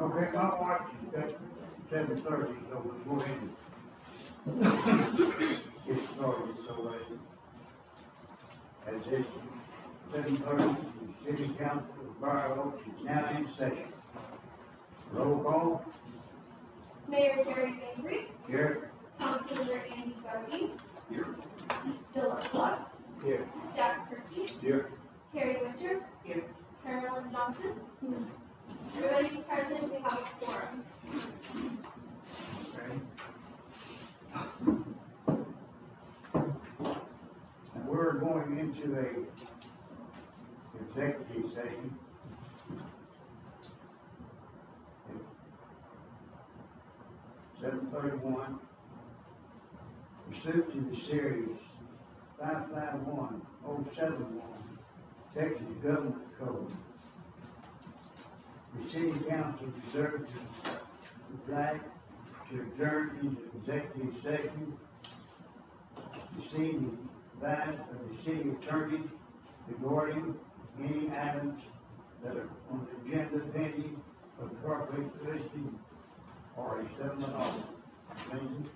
Okay, my wife is 7:30, so we'll go ahead and get started, so, as it's 7:30, the city council of Briaroaks is now in session. Roll call. Mayor Terri Mabry. Here. Councilor Andy Bode. Here. Phillip Laux. Here. Jack Perkey. Here. Terri Winter. Here. Carolyn Johnson. Everybody's present, we have a quorum. Okay. We're going into a executive session. 7:31. Pursuant to the series 551-071 Texas Government Code, the City Council reserves the right to adjourn into executive session receive that of the city attorney regarding any items that are on the agenda pending of the property listing or a settlement offer. Lindsay?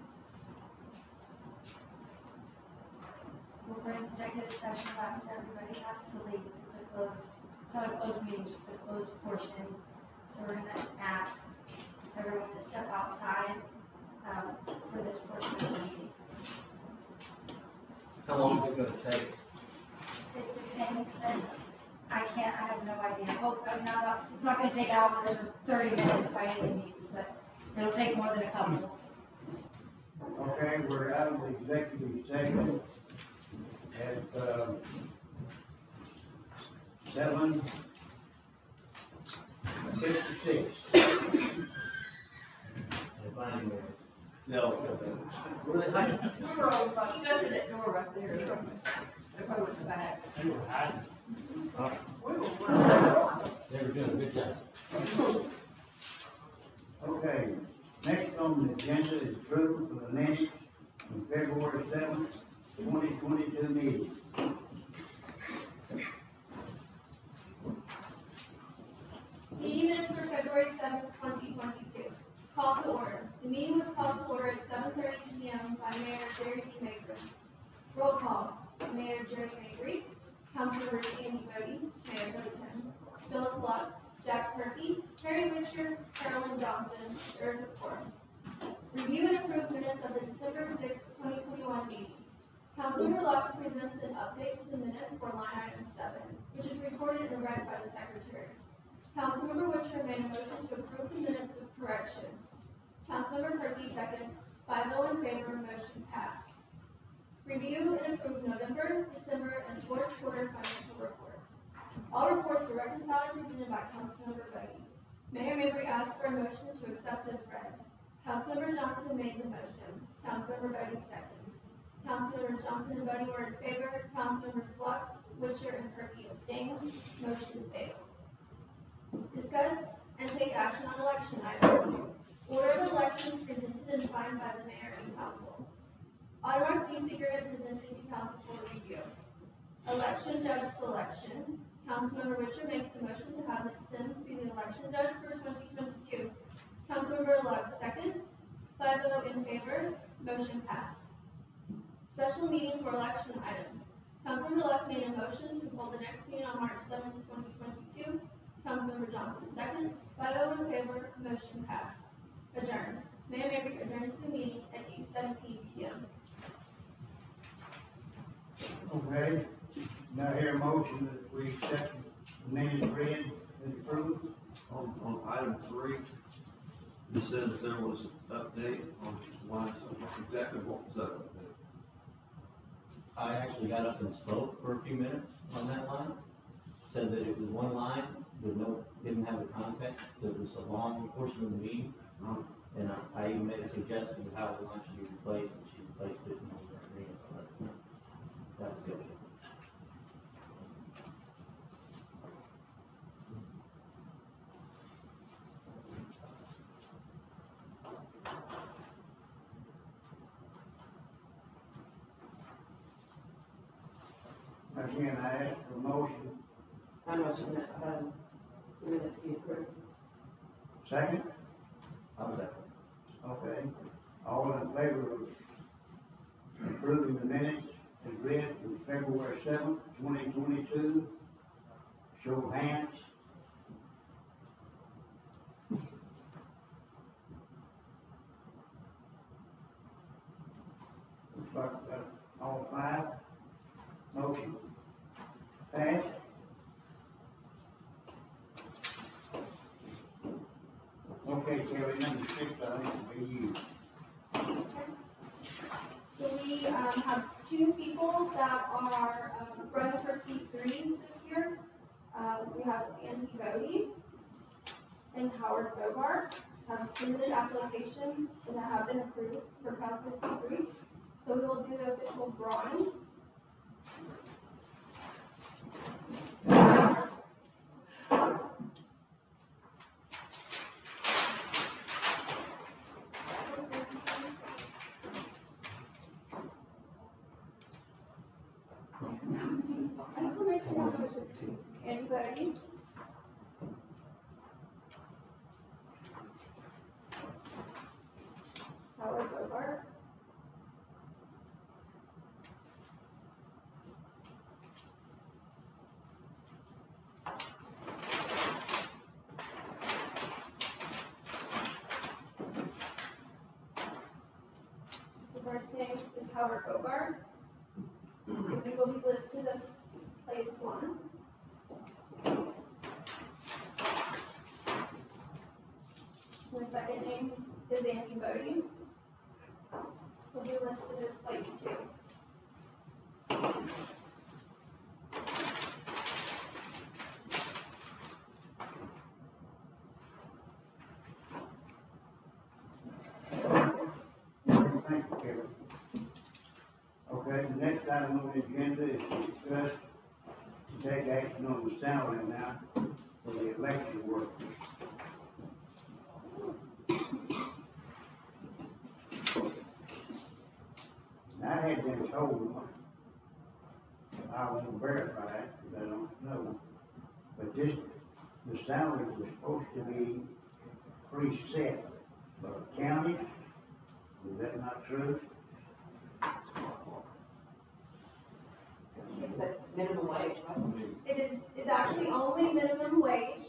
Well, for an executive session, that means everybody has to leave. It's not a closed meeting, it's just a closed portion. So we're gonna ask everyone to step outside, for this portion of the meeting. How long is it gonna take? It depends, and I have no idea. I hope, it's not gonna take hours or 30 minutes by any means, but it'll take more than a couple. Okay, we're out of the executive session at, 7:56. No. Where are they hiding? You go to that door right there. They're probably in the back. They were hiding. We were They were doing a good job. Okay, next on the agenda is approval for the minutes from February 7th, 2022 meeting. Meeting minutes for February 7th, 2022. Call to order. The meeting was called to order at 7:30 p.m. by Mayor Terri Mabry. Roll call. Mayor Jerry Mabry, Councilmember Andy Bode, Mayor Pro Tem, Phillip Laux, Jack Perkey, Terry Wisher, Carolyn Johnson. There is a quorum. Review and approve minutes of the December 6, 2021 meeting. Councilmember Laux presents an update to the minutes for line item 7, which is recorded and read by the secretary. Councilmember Wisher made a motion to approve the minutes with correction. Councilmember Perkey seconds. 5-0 in favor, motion passed. Review and approve November, December, and fourth quarter financial reports. All reports were reconciled and presented by Councilmember Bode. Mayor Mabry asked for a motion to accept as read. Councilmember Johnson made the motion. Councilmember Bode seconds. Councilmember Johnson and Bode were in favor. Councilmembers Laux, Wisher, and Perkey abstained. Motion failed. Discuss and take action on election items. Order of election presented and signed by the mayor and council. Automatic lease agreement presented to council for review. Election judge selection. Councilmember Wisher makes the motion to have Ms. Sims be the election judge for 2022. Councilmember Laux seconds. 5-0 in favor. Motion passed. Special meeting for election items. Councilmember Laux made a motion to hold the next meeting on March 7, 2022. Councilmember Johnson seconds. 5-0 in favor. Motion passed. Adjourned. Mayor Mabry adjourns the meeting at 8:17 p.m. Okay, now hear a motion that we accept the minutes read and approved. On item 3, it says there was an update on line, so exactly what was that update? I actually got up and spoke for a few minutes on that line. Said that it was one line with didn't have the context. It was a long portion of the meeting. And I even made a suggestion of how the line should be replaced, and she replaced it in the agreement, so that was good. Again, I ask for a motion. I motion that, the minutes be approved. Second? How's that? Okay. All in favor of approving the minutes as read for February 7th, 2022? Show of hands. Looks like all 5. Motion passed. Okay, Terry, number 6, I think will be you. So we have 2 people that are running for seat 3 this year. We have Andy Bode and Howard Bogart have submitted applications and have been approved for council seat 3. So we will do the official drawing. Andy Bode. Howard Bogart. The first name is Howard Bogart. He will be listed as place one. The second name is Andy Bode. Will be listed as place two. Thank you, Carolyn. Okay, the next item on the agenda is to discuss to take action on the salary amount for the election workers. I had been told, I won't verify it, because I don't know, but this, the salary was supposed to be preset by the county. Is that not true? It's a minimum wage, right? It's actually only minimum wage,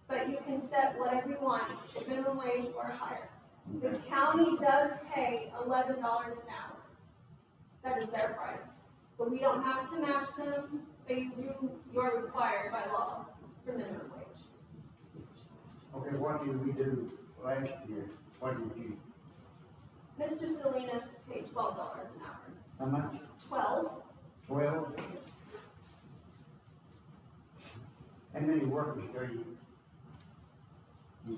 but you can set whatever you want, minimum wage or higher. The county does pay $11 an hour. That is their price. But we don't have to match them, but you're required by law for minimum wage. Okay, what did we do last year? What did you, Mr. Salinas paid $12 an hour. how much? 12. 12? How many workers are you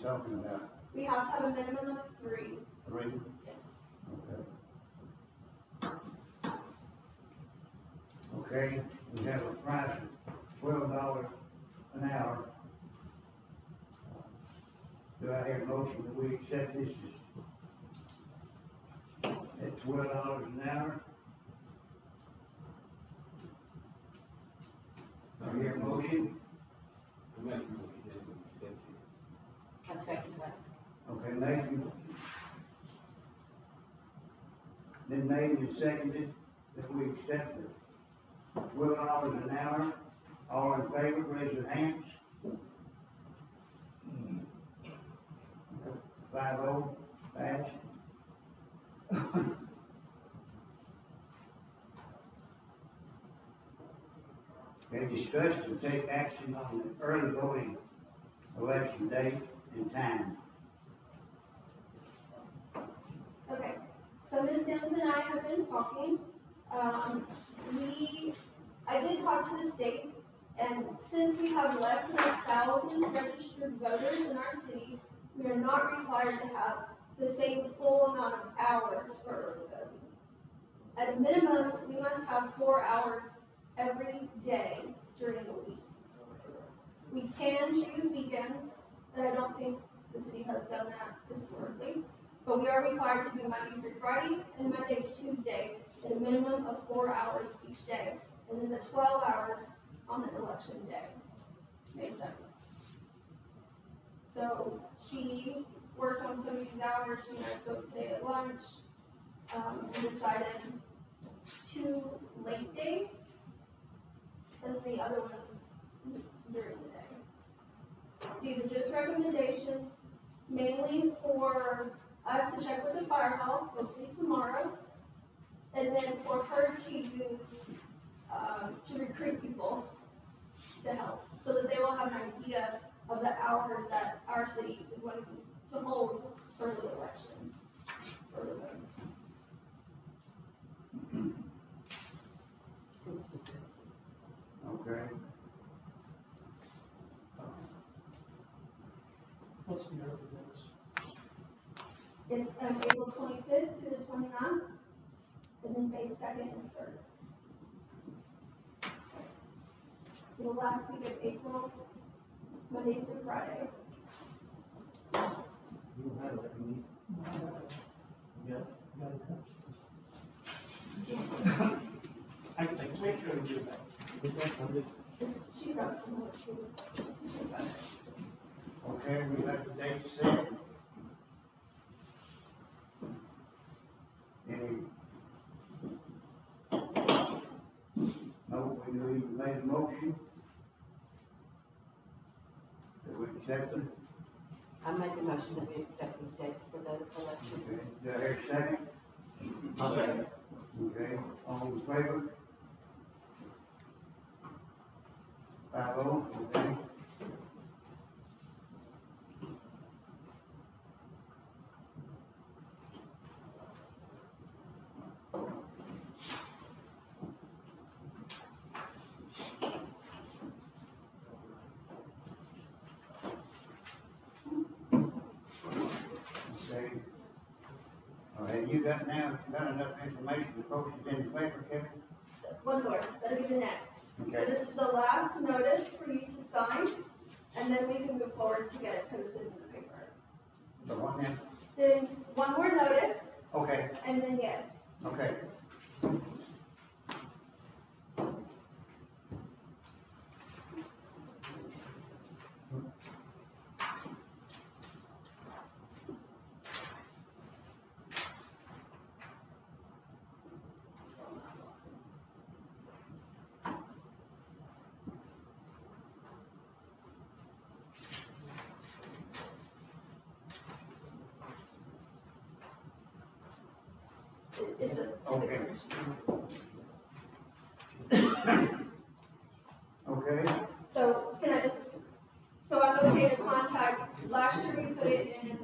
talking about? We have to have a minimum of 3. 3? Yes. Okay. Okay, we have a price of $12 an hour. Do I hear a motion that we accept this at $12 an hour? Do I hear a motion? I second that. Okay, Nathan. Then made and seconded that we accept it. $12 an hour. All in favor, raise your hands. 5-0, pass. Okay, discuss and take action on the early voting election date and time. Okay, so Ms. Sims and I have been talking. I did talk to the state, and since we have less than 1,000 registered voters in our city, we are not required to have the same full amount of hours for early voting. At a minimum, we must have 4 hours every day during the week. We can choose weekends, and I don't think the city has done that historically. But we are required to do Monday through Friday and Monday to Tuesday at a minimum of 4 hours each day, and then the 12 hours on the election day, May 7th. So she worked on some of these hours, she and I spoke today at lunch, and decided 2 late days, and the other ones during the day. These are just recommendations, mainly for us to check with the fire hall, hopefully tomorrow, and then for her to use, to recruit people to help, so that they will have an idea of the hours that our city is wanting to hold early election, early voting. Okay. What's the early notice? It's April 25th through the 29th, and then May 2nd and 3rd. So the last week of April, Monday through Friday. You don't have it, you need, I think we could do that. okay, I'm just, She's got some more too. Okay, we have the date set. Any? No, we made a motion. That we accept them. I make a motion that we accept these dates for the election. Okay, do I hear a second? I'll second. Okay, all in favor? 5-0, okay. Okay. All right, you got enough information to post it in the paper, Kevin? One more, that'll be the next. So Okay. this is the last notice for you to sign, and then we can move forward to get it posted in the paper. The one then? Then one more notice, Okay, and then yes. okay. It's a. Okay. Okay, So can I just, so I'm okay to contact, last year we put it in,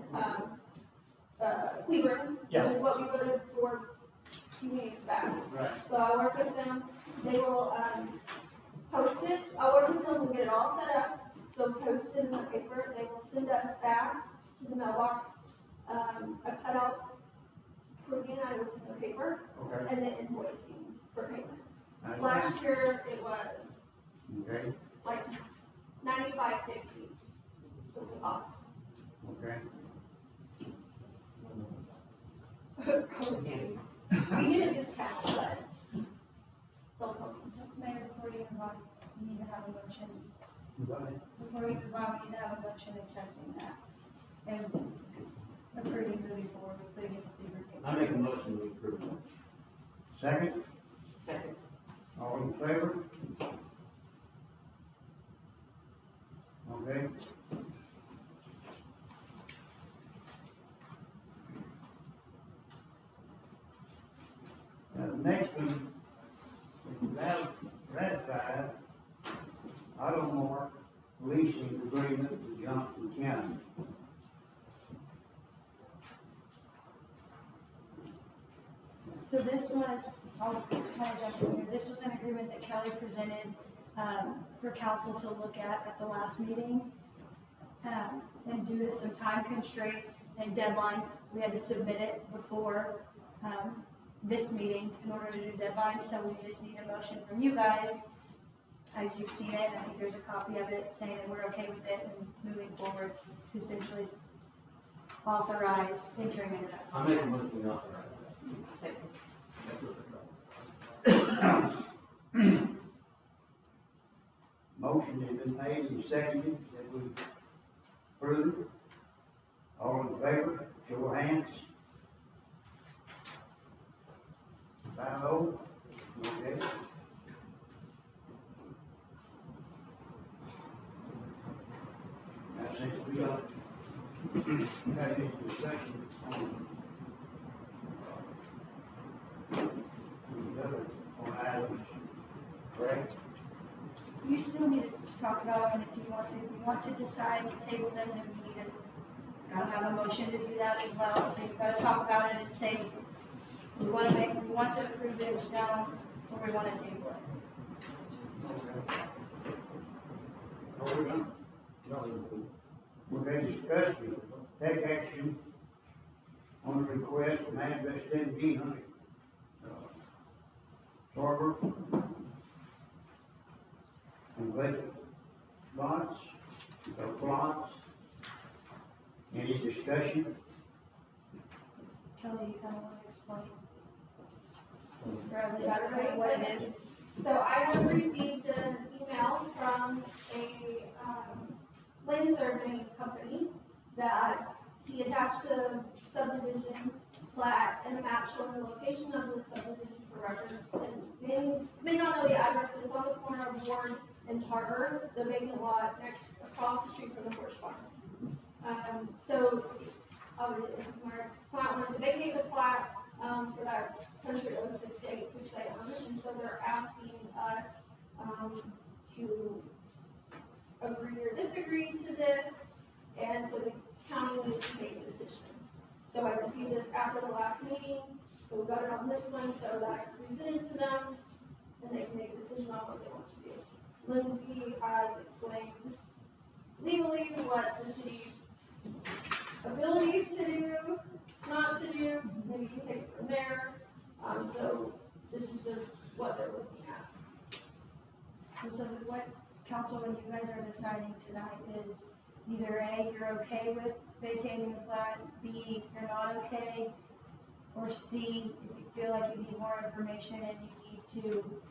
Cleveland, which is what we voted for 2 meetings back. right, So I'll work with them, they will, post it, I'll work with them, we'll get it all set up, they'll post it in the paper, they will send us back to the mailbox, a cutout, proving that it was in the paper, okay. and then invoicing for payment. That's Last fine. year, it was Okay, like $95.50 was the cost. okay. We get a discount, but they'll tell me. So Mayor, before you move on, we need to have a motion. You got it? Before we move on, we need to have a motion accepting that and approving moving forward with putting it in the paper. I make a motion to approve it. Second, Second. all in favor? Okay. Now, the next one, is ratified Automark leasing agreement with Johnson County. So this was, I'll kind of jump in here, this was an agreement that Kelly presented, for council to look at the last meeting. And due to some time constraints and deadlines, we had to submit it before, this meeting in order to do deadlines, so we just need a motion from you guys. As you've seen it, I think there's a copy of it saying that we're okay with it and moving forward to essentially authorize entering into that. I make a motion to authorize that. Second. Motion has been made and seconded that we approve. All in favor, show of hands. 5-0, okay. Now, since we got, had any discussion on the other, on items, correct? You still need to talk about it, and if you want to decide to table them, then we need to, gotta have a motion to do that as well, so you've gotta talk about it and say, we want to approve it down, or we want to table it. Okay, discuss and take action on the request from Manifest MD Honey. Sorber. And vacant lots, lots. Any discussion? Kelly, you kind of want to explain for everybody what it is? So I have received an email email from a, land surveying company that he attached the subdivision plat and a map showing the location of the subdivision for reference. And may not know the address, but it's on the corner of Ward and Tarver, the vacant lot across the street from the horse farm. So, obviously, this is where client wanted to vacate the plat, for that country Oaks Estates, which they own, and so they're asking us, to agree or disagree to this, and so the county needs to make a decision. So I received this after the last meeting, so we got it on this one, so that I can present it to them, and they can make a decision on what they want to do. Lindsay has explained legally what the city's abilities to do, not to do, maybe you take it from there. So this is just what they're looking at. So what, council, when you guys are deciding tonight is either A, you're okay with vacating the plat, B, you're not okay, or C, if you feel like you need more information and you need to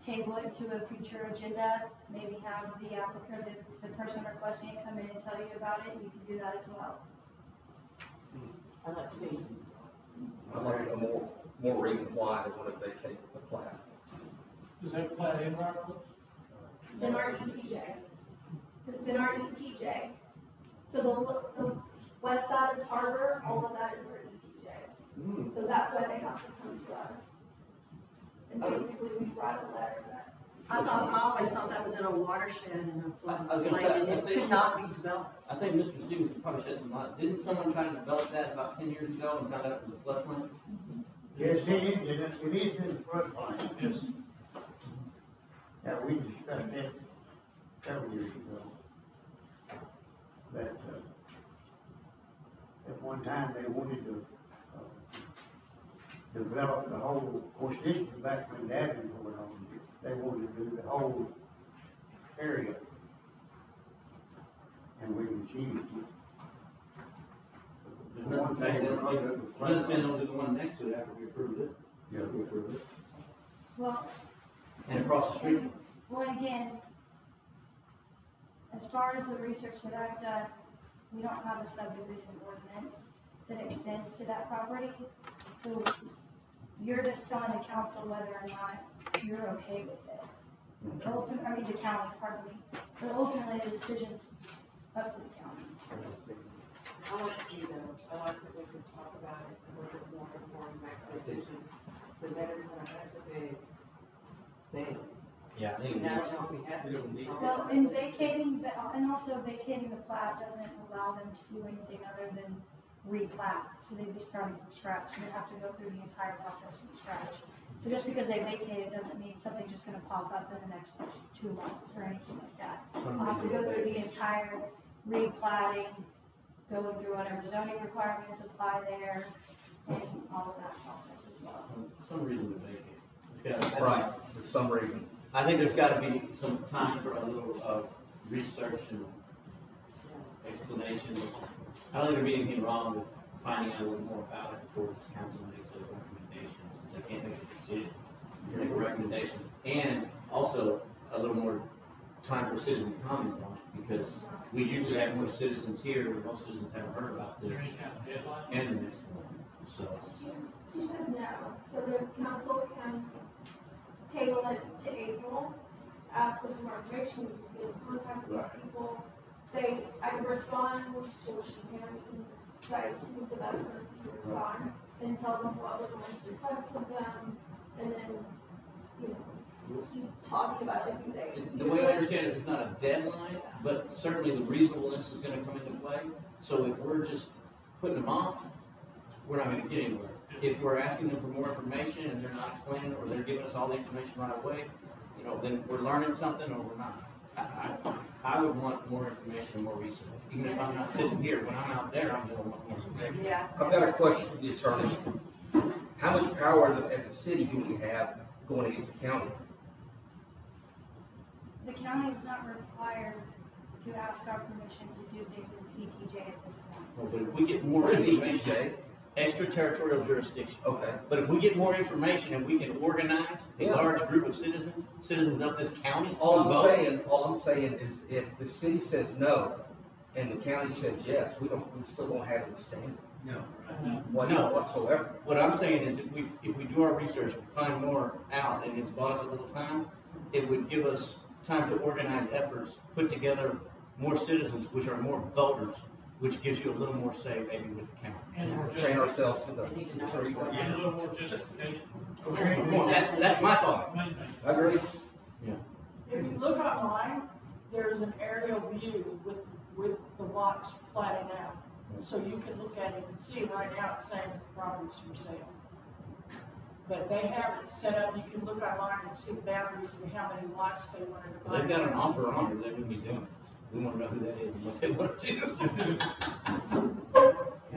table it to a future agenda, maybe have the applicant, the person requesting it come in and tell you about it, you can do that as well. I'd like to see. I'd like to know more reason why they want to vacate the plat. Does that plat in Briaroaks? It's in our ETJ. It's in our ETJ. So the west side of Tarver, all of that is our ETJ. So that's why they have to come to us. And basically, we brought a letter that. I always thought that was in a watershed and a I was gonna floodplain, say, and I it think- could not be developed. I think Mr. Stevens could probably shed some light. Didn't someone try to develop that about 10 years ago and found out it was a floodplain? Yes, it is in the floodplain. Yes. Yeah, we discussed it several years ago. That, at one time, they wanted to, develop the whole, of course, this was back when Dad was going on, they wanted to do the whole area. And we achieved it. There's nothing saying they don't do the one next to it after we approved it. Yeah. We approved it. Well, And across the street. well, again, as far as the research that I've done, we don't have a subdivision ordinance that extends to that property. So you're just telling the council whether or not you're okay with it. Ultimately, the county, pardon me, but ultimately the decision's up to the county. I like to see though, I like that we could talk about it a little bit more before we make a decision. But that's a big thing. Yeah, I think And it I is. don't know if we have to. Well, in vacating, and also vacating the plat doesn't allow them to do anything other than replat. So they'd be starting from scratch, and they have to go through the entire process from scratch. So just because they vacate it doesn't mean something's just gonna pop up in the next 2 months or anything like that. We'll have to go through the entire replatting, going through whatever zoning requirements apply there, and all of that process as well. Some reason to vacate. Yeah, Right, for some reason. I think there's gotta be some time for a little, research and explanation. I don't think there'd be anything wrong with finding out a little more about it before this council makes a recommendation, since they can't make a decision, make a recommendation. And also, a little more time for citizen comment on it, because we usually have more citizens here, but most citizens haven't heard about this. And the next one, so. She says no, so the council can table it to April, ask for some more information, get in contact with these people, say, I can respond, or she can, right, who's the best person to respond, and tell them what we're going to request of them, and then, you know, keep talking about it, like you say. The way I understand it, it's not a deadline, but certainly the reasonableness is gonna come into play. So if we're just putting them off, we're not gonna get anywhere. If we're asking them for more information and they're not explaining, or they're giving us all the information right away, you know, then we're learning something or we're not. I would want more information and more research, even if I'm not sitting here. When I'm out there, I'm gonna want more information. Yeah. I've got a question for the attorney. How much power as a city do we have going against the county? The county is not required to ask our permission to do things in PTJ at this point. But if we get more What is information, ETJ? extraterritorial jurisdiction. Okay. But if we get more information and we can organize a Yeah. large group of citizens of this county, All to vote, all I'm saying is if the city says no and the county says yes, we still don't have the standing. No. Whatsoever. what I'm saying is if we do our research and find more out and it's bought us a little time, it would give us time to organize efforts, put together more citizens, which are more voters, which gives you a little more say maybe with the county. And more Train ourselves to the. They need to know Sure you what's can. And a little more justification. That's my thought. Main thing. I agree. If you look online, there's an aerial view with the lots platted out. So you can look at it and see right now it's saying the property's for sale. But they have it set up, you can look online and see the boundaries and how many lots they want to divide. They've got an offer on it, they wouldn't be doing it. We want to know who that is and what they want to do.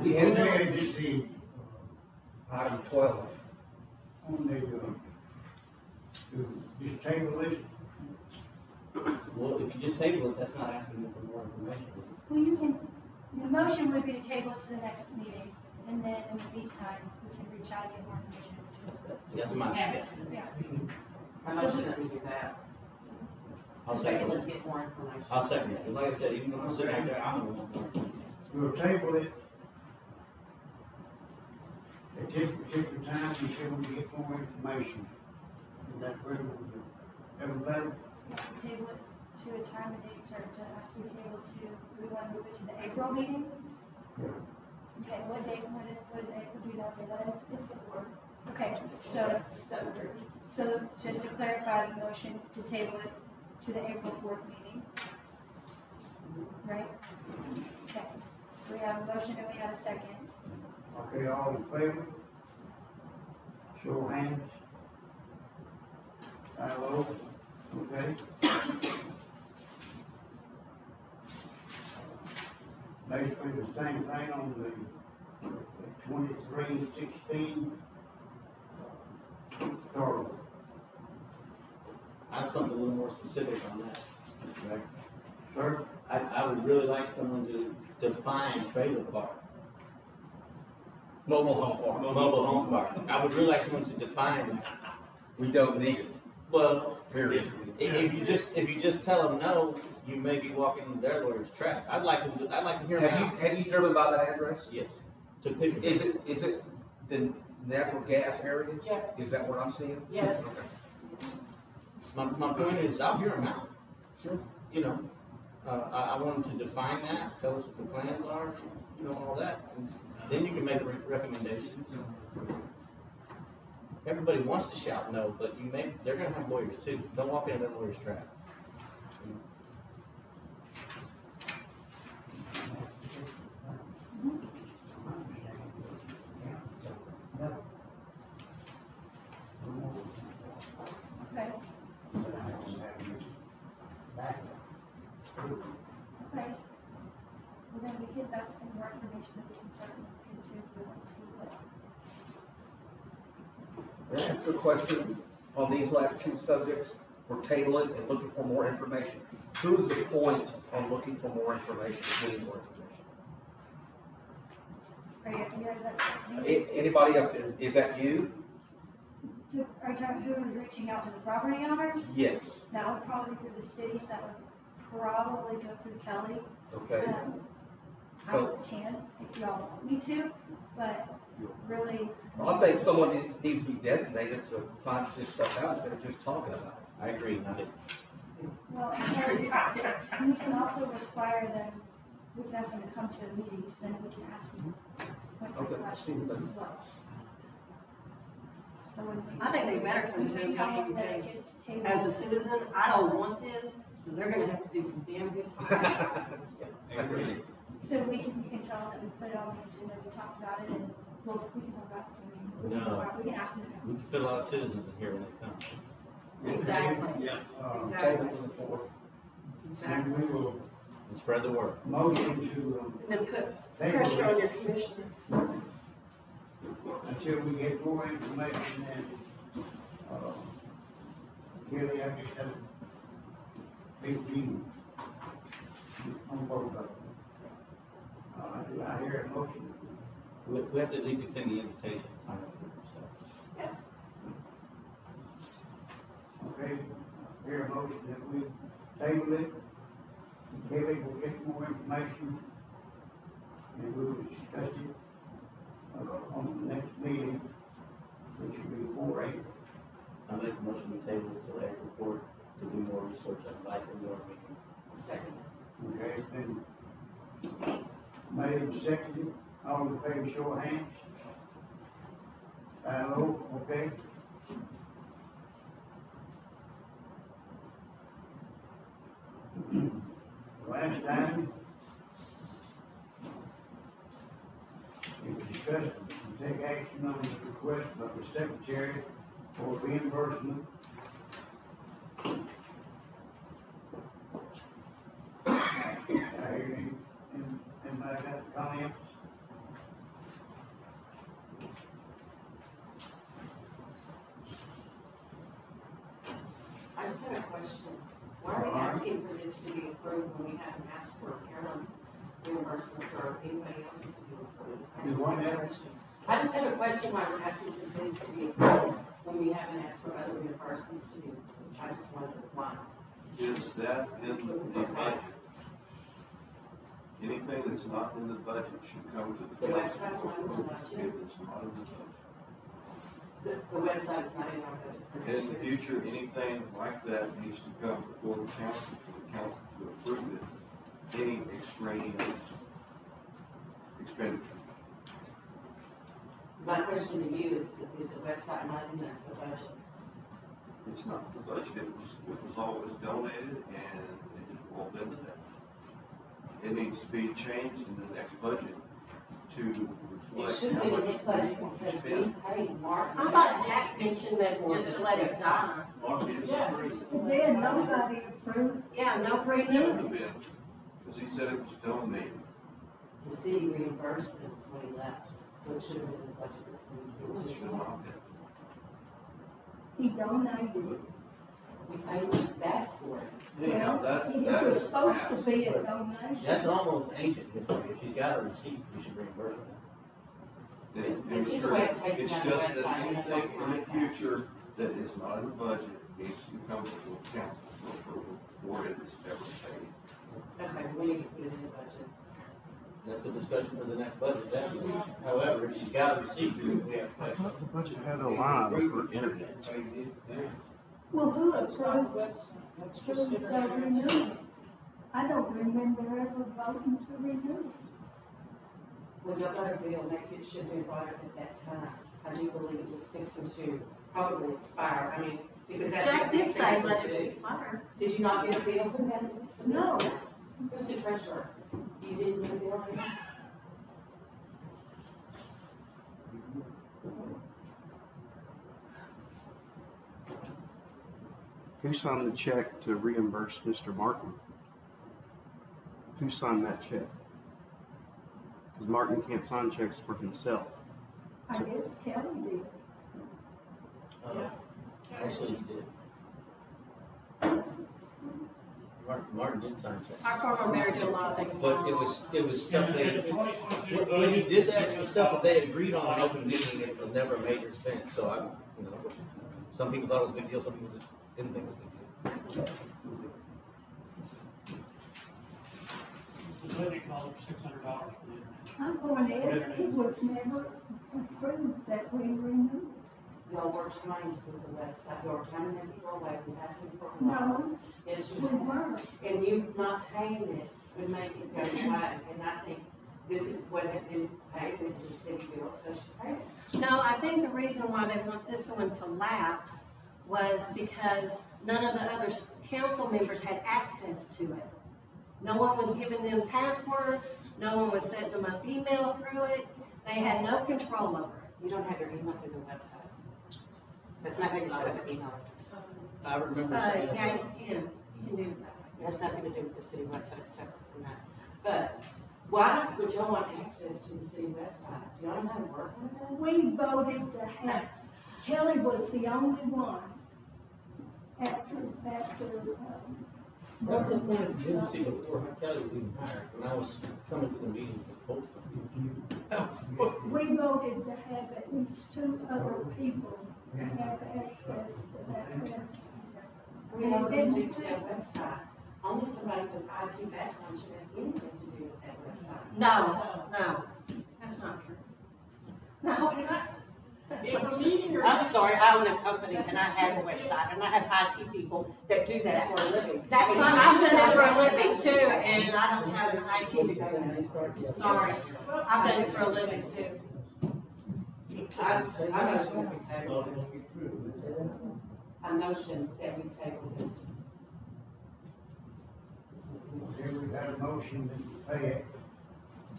We On had there, just the, item 12. on the, to just table this, Well, if you just table it, that's not asking them for more information. Well, you can, the motion would be to table it to the next meeting, and then in the meantime, we can reach out and get more information. That's my suggestion. Yeah. I motion that we do that. I'll Take second a it. look, get more information. I'll second it. And like I said, even when I'm sitting out there, I'm gonna want more. we'll table it. At this particular time, until we get more information. Is that where everybody? Yeah, table it to a time and date certain, so it has to be tabled to, we want to move it to the April meeting? Okay, what date, what is April, do you know what day that is? It's the board. Okay, so, 7:30. so just to clarify the motion to table it to the April 4th meeting. Right? Okay, so we have a motion and we have a second. Okay, all in favor? Show of hands. Laux, okay? Basically the same thing on the 2316 Carolyn. I have something a little more specific on that. Right? Sir? I would really like someone to define trailer park. Mobile home park. Mobile home park. I would really like someone to define that. We don't need it. Well, Period. if you just tell them no, you may be walking into their lawyer's trap. I'd like to hear them out. Have you driven by that address? Yes. Took pictures. Is it the natural gas area? Yeah. Is that what I'm seeing? Yes. Okay. My point is, I'll hear them out. Sure. You know, I want them to define that, tell us what the plans are, you know, all that. And then you can make recommendations. Everybody wants to shout no, but they're gonna have lawyers too. Don't walk into their lawyer's trap. Okay, okay. Well, then we get, that's more information that we can start looking into if we want to, but. May I ask a question on these last two subjects? We're tabling and looking for more information. Who is the point on looking for more information, getting more information? Are you guys up to me? Anybody up there? Is that you? Are you talking who is reaching out to the property owners? Yes. That would probably be through the city, so that would probably go through Kelly. Okay. I So, can, if y'all want me to, but really, I think someone needs to be designated to find this stuff out instead of just talking about I agree, not it. well, and we can also require them, we can ask them to come to the meetings, then we can ask them what Okay. questions as well. So when we. I think they better come when to we the tell meeting them that it because gets tabled- As a citizen, I don't want this, so they're gonna have to do some damn good it. talking. I agree. So we can tell them that we put it on the agenda, we talked about it, and, well, we can talk about it, we can, No. we can ask them to come. We can fit a lot of citizens in here when they come. Exactly. Yeah. Exactly. Table it for- And we will And spread the word. motion to, And then put table pressure on it your commissioner. until we get more information and, Kelly, I just have a big view on both of them. Do I hear a motion? We have to at least extend the invitation. So. Okay, here a motion that we table it. Kelly will get more information, and we will discuss it on the next meeting, which will be 4/8. I make a motion to table it till April 4th to do more research on life in your meeting. Second. Okay, it's been made and seconded. All in favor, show of hands. Hello, okay. Last time, it was discussed and take action on the request by the secretary for reimbursement. Anybody got comments? I just have a question. Why are we asking for this to be approved when we haven't asked for Carolyn's reimbursements or anybody else's to be approved? I just have a question. I just have a question why we're asking for this to be approved when we haven't asked for other reimbursements to be approved. I just wondered why. Is that in the budget? Anything that's not in the budget should come to The the council. website's not in the budget. If it's not in the budget. The website is not in our budget for In the next year. future, anything like that needs to come before the council, for the council to approve it, any extraneous expenditure. My question to you is the website not in the budget? It's not the budget, it was always donated and it just rolled into that. It needs to be changed in the next budget to It reflect should how be in much this budget we because we spent. paid Martin. I thought Jack mentioned that just to let it die. Yeah. Then nobody approved. Yeah, no Should premium. have been, because he said it was donated. The city reimbursed him when he left, so it should have been in the budget. It should not have been. He donated it. We paid him back for it. Anyhow, Well, that it was is supposed to past. be a donation. That's almost ancient history. If she's got a receipt, we should reimburse her. It's just a way of taking It's down the just website that and anything in the not future that is not in the budget needs to come before council for approval before it is ever paid. Okay, we need to put it in the budget. That's a discussion for the next budget, definitely. However, if she's got a receipt, we have to pay. The budget had a line for internet. Well, who approved the renewal? I don't remember ever voting to renew it. When your letter bill, maybe it should have been brought up at that time. I do believe it was fixing to probably expire. I mean, because that's. Jack did say what let they it do. expire. Did you not get a bill? Who had it? No. Who's the treasurer? You didn't get a bill? Who signed the check to reimburse Mr. Martin? Who signed that check? Because Martin can't sign checks for himself. I guess Kelly did. Actually, he did. Martin did sign checks. Our former mayor did a lot of things But wrong. it was stuff when he did that, it was stuff that they agreed on in open meeting, it was never a major expense, so some people thought it was a big deal, some people didn't think it was a big deal. The budget called for $600 for the internet. I'm going to ask, it was never approved that we renewed. Y'all were trying to do the website. Y'all were trying to make it go away. We had to for a while. No, Yes, we you weren't. And you not paying it would make it go away. And I think this is what had been paid, which is city bill, so she paid it. No, I think the reason why they want this one to lapse was because none of the other council members had access to it. No one was giving them passwords, no one was setting them up email through it, they had no control over it. You don't have your email through the website. That's not how you set up an email. I remember saying. Yeah, you can do it that way. It has nothing to do with the city website, it's separate from that. But why would y'all want access to the city website? Do y'all know how to work on this? We voted to have, Kelly was the only one after What was the point of agency before Kelly was even hired, when I was coming to the meetings before? We voted to have at least 2 other people to have access to that website. I mean, I didn't do that website. Only somebody with IT background should have anything to do with that website. No, that's not true. No, If a meeting or. I'm sorry, I own a company and I have a website and I have IT people that do that for a living. That's fine, I've done it for a living too, and I don't have an IT degree. Sorry, I've done it for a living too. I motion that we table this. I motion that we table this. Okay, we got a motion to pay it.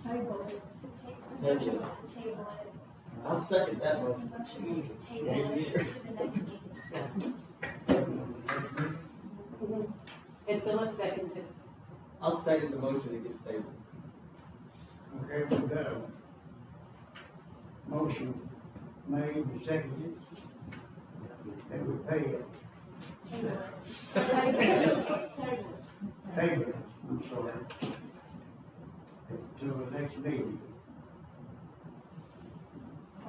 Table it. Motion was to table it. I'll second that motion. Motion was to table it to the next meeting. And Phillip seconded. I'll second the motion that gets tabled. Okay, we got a motion made and seconded that we pay it. Table it. Table it, I'm sorry. To the next meeting.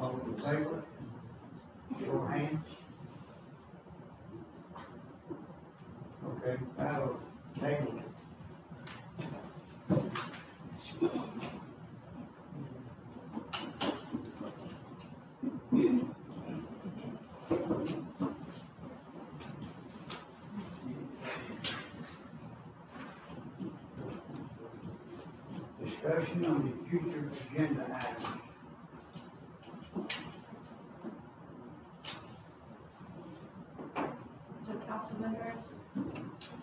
All in favor? Show hands. Okay, that'll table it. Discussion on the future agenda items. So council members,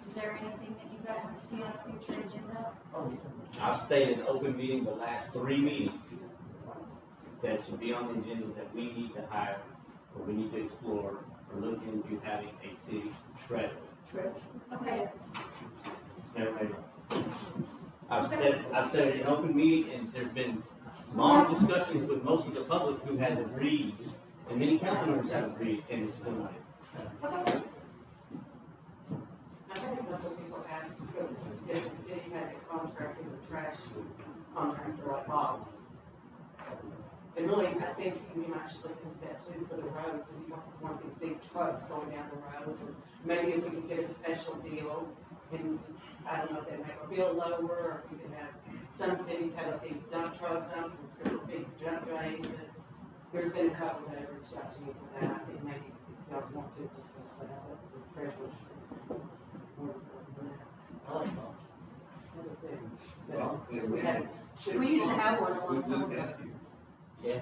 is there anything that you guys want to see on a future agenda? I've stayed in open meeting the last 3 meetings that should be on the agenda that we need to hire, or we need to explore, or look into having a city treasurer. Okay. Everybody know. I've said it in open meeting, and there's been long discussions with most of the public who has agreed, and many council members have agreed, and it's still not. I had a couple of people ask if the city has a contract with a trash contractor like Laux. And really, I think you might should look into that too for the roads, if you want these big trucks going down the roads, and maybe if we could get a special deal, and I don't know if they make a bill lower, or if you can have, some cities have a big dump truck dump for big junk drains, but there's been a couple that have reached out to you for that. I think maybe if y'all want to discuss that with the treasurer. I like that. Well, we had. We used to have one at one time. Yeah.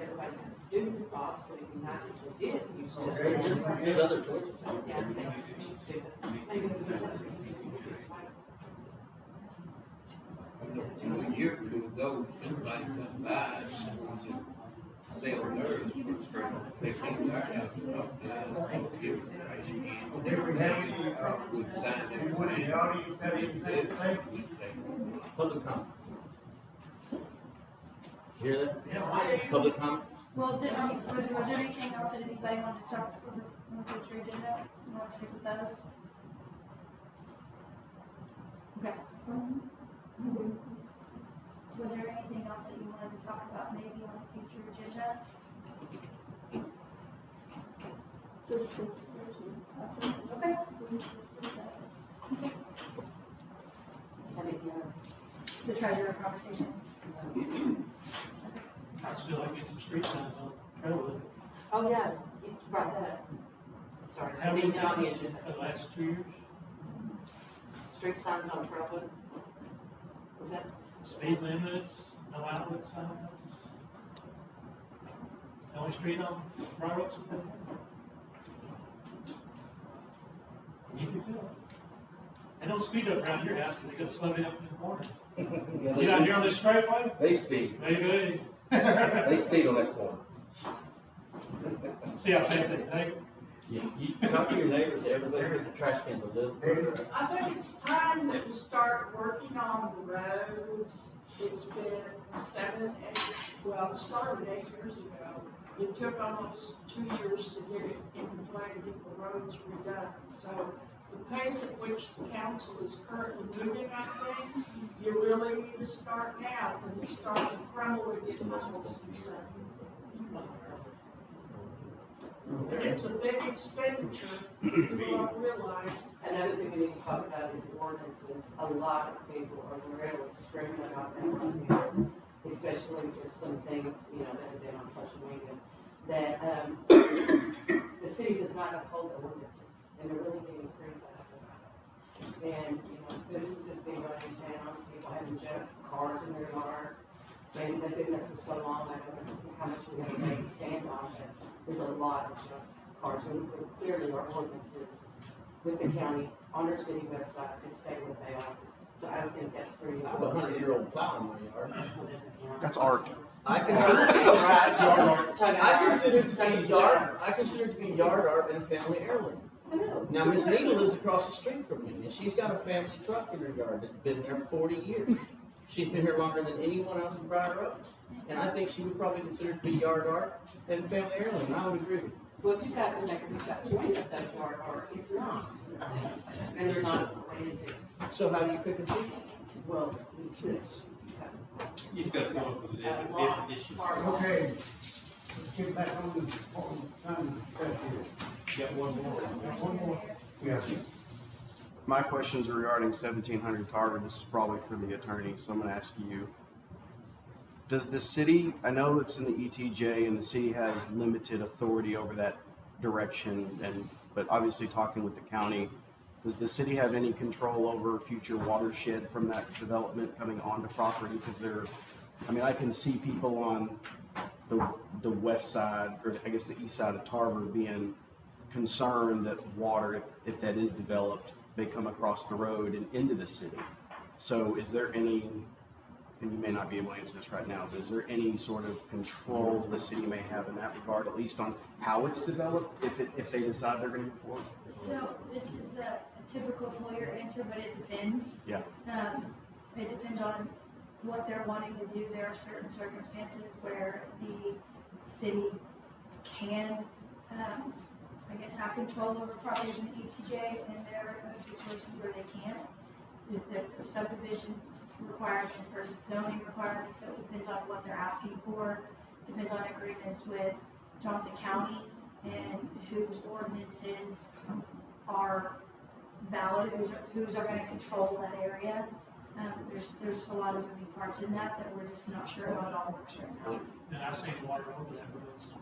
Everybody has to do the box, but it'd be nice if you did use just. There's other choices. Yeah, maybe we should do that. Maybe we should do this. You know, a year or two ago, everybody went by and said, sell theirs, they came there and we signed Anyone in the audience got anything to say? Public comment. Hear that? Public comment? Well, was there anything else that anybody wanted to talk about on the future agenda? You want to stick with those? Okay. Was there anything else that you wanted to talk about maybe on the future agenda? Just the Okay. The treasurer conversation. I'd still like to get some street signs on Carolyn. Oh, yeah, you brought that up. Sorry, I Have we didn't get on the done this agenda. for the last 2 years? Street signs on Trailwood. Was that? Speed limits, no outlet signs. The only street on Briaroaks. You can tell. And don't speed up around your house, because you gotta slow down in the corner. Get out here on this straightaway, They speed. maybe. They speed on that corner. See how fast they take. You talk to your neighbors, everybody with the trash cans a little further. I think it's time that we start working on the roads. It's been 7, 8, well, it started 8 years ago. It took almost 2 years to get it in play to get the roads redone. So the pace at which the council is currently moving on things, you really need to start now, because it's starting to crumble and get levels and stuff. And it's a big expenditure, people don't realize. Another thing we need to talk about is the ordinances. A lot of people are really screaming about them right now, especially with some things, you know, that have been on social media, that, the city does not uphold the ordinances, and they're really getting pretty bad about it. And, you know, businesses being run in town, people having junk cars in their yard, maybe they've been there for so long, I don't know how much we have to make a stand on, but there's a lot of junk cars, and clearly our ordinances with the county on their city website, they stay what they are. So I think that's pretty. I have a 100-year-old plow in my yard. That's art. I consider it to be yard. I consider it to be yard art and family heirloom. I know. Now, Miss Nita lives across the street from me, and she's got a family truck in her yard that's been there 40 years. She's been here longer than anyone else in Briaroaks. And I think she would probably consider it to be yard art and family heirloom, and I would agree with you. Well, if you guys would like to reach out to me if that's yard art, it's not. And they're not antiques. So how do you pick a seat? Well, we could. You've got to come up with a definition. Okay, let's get back on the time discussion here. Got one more. Got one more? Yes. My question is regarding 1700 Tarver. This is probably for the attorney, so I'm going to ask you. Does the city, I know it's in the ETJ and the city has limited authority over that direction, but obviously talking with the county, does the city have any control over future watershed from that development coming onto property? Because I can see people on the west side, or I guess the east side of Tarver, being concerned that water, if that is developed, may come across the road and into the city. So is there any, and you may not be able to answer this right now, but is there any sort of control the city may have in that regard, at least on how it's developed, if they decide they're going to move forward? So this is the typical lawyer answer, but it depends. Yeah. It depends on what they're wanting to do. There are certain circumstances where the city can, I guess, have control over properties in the ETJ, and there are other situations where they can't. If there's a subdivision requirements versus zoning requirements, so it depends on what they're asking for. Depends on agreements with Johnson County and whose ordinances are valid, who's are going to control that area. There's just a lot of moving parts in that we're just not sure how it all works right now. And I've seen water over that road, so.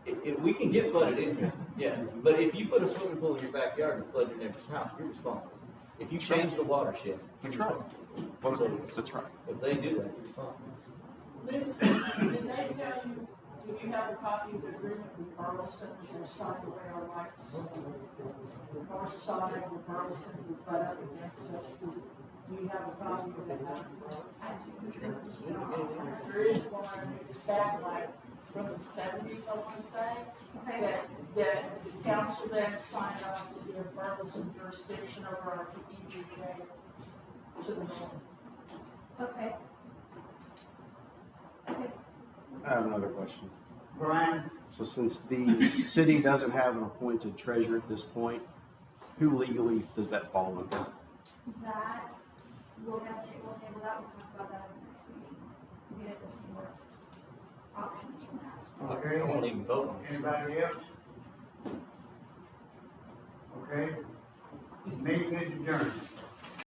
If we can get flooded in here, yeah. But if you put a swimming pool in your backyard and flood your neighbor's house, you're responsible. If you change the watershed, That's right. Well, that's right. if they do that, you're responsible. Did they tell you, do you have a copy of the agreement with Burleson, or signed away our rights? The north side of Burleson, we butt up against us. Do you have a copy of that? There is one, it's back like from the 70s, I want to say, that the council then signed off to give Burleson jurisdiction over our ETJ to the north. Okay. I have another question. Brian? So since the city doesn't have an appointed treasurer at this point, who legally does that fall under? That, we'll table that, we'll talk about that in the next meeting. We'll get into some more options from that. Okay. I won't even vote on it. Anybody else? Okay. Meeting is adjourned.